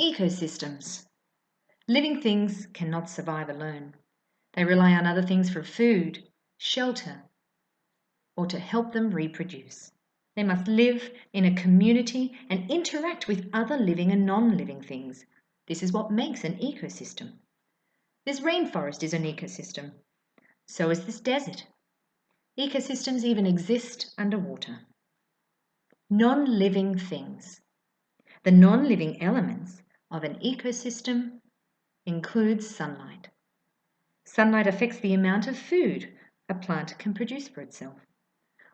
Ecosystems. Living things cannot survive alone. They rely on other things for food, shelter, or to help them reproduce. They must live in a community and interact with other living and non-living things. This is what makes an ecosystem. This rainforest is an ecosystem. So is this desert. Ecosystems even exist underwater. Non-living things. The non-living elements of an ecosystem include sunlight. Sunlight affects the amount of food a plant can produce for itself.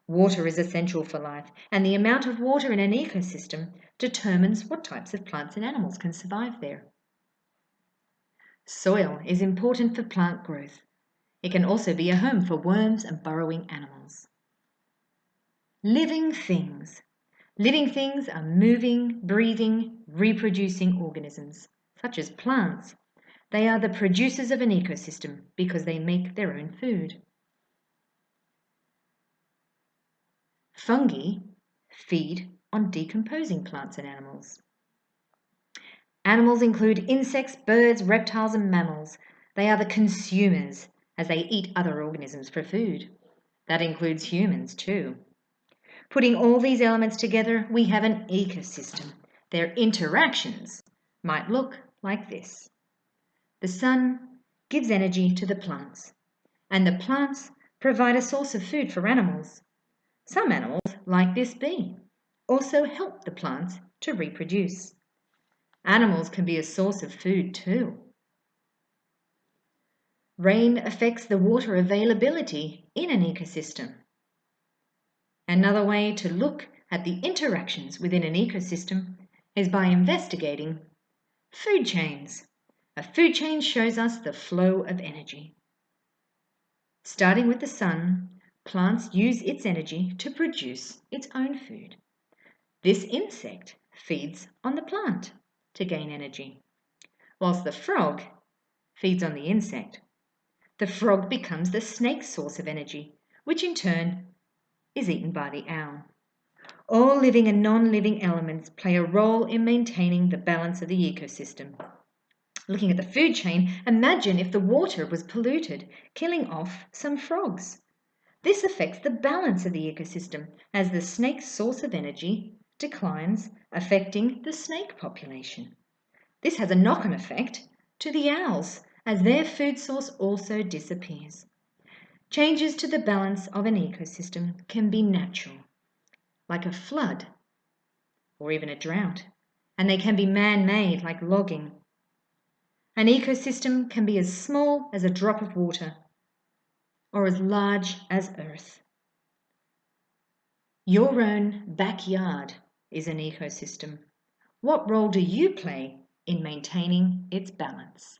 Water is essential for life, and the amount of water in an ecosystem determines what types of plants and animals can survive there. Soil is important for plant growth. It can also be a home for worms and burrowing animals. Living things. Living things are moving, breathing, reproducing organisms, such as plants. They are the producers of an ecosystem because they make their own food. Fungi feed on decomposing plants and animals. Animals include insects, birds, reptiles, and mammals. They are the consumers as they eat other organisms for food. That includes humans too. Putting all these elements together, we have an ecosystem. Their interactions might look like this. The sun gives energy to the plants, and the plants provide a source of food for animals. Some animals, like this bee, also help the plants to reproduce. Animals can be a source of food too. Rain affects the water availability in an ecosystem. Another way to look at the interactions within an ecosystem is by investigating food chains. A food chain shows us the flow of energy. Starting with the sun, plants use its energy to produce its own food. This insect feeds on the plant to gain energy, whilst the frog feeds on the insect. The frog becomes the snake's source of energy, which in turn is eaten by the owl. All living and non-living elements play a role in maintaining the balance of the ecosystem. Looking at the food chain, imagine if the water was polluted, killing off some frogs. This affects the balance of the ecosystem as the snake's source of energy declines, affecting the snake population. This has a knock-on effect to the owls as their food source also disappears. Changes to the balance of an ecosystem can be natural, like a flood or even a drought, and they can be man-made, like logging. An ecosystem can be as small as a drop of water or as large as Earth. Your own backyard is an ecosystem. What role do you play in maintaining its balance?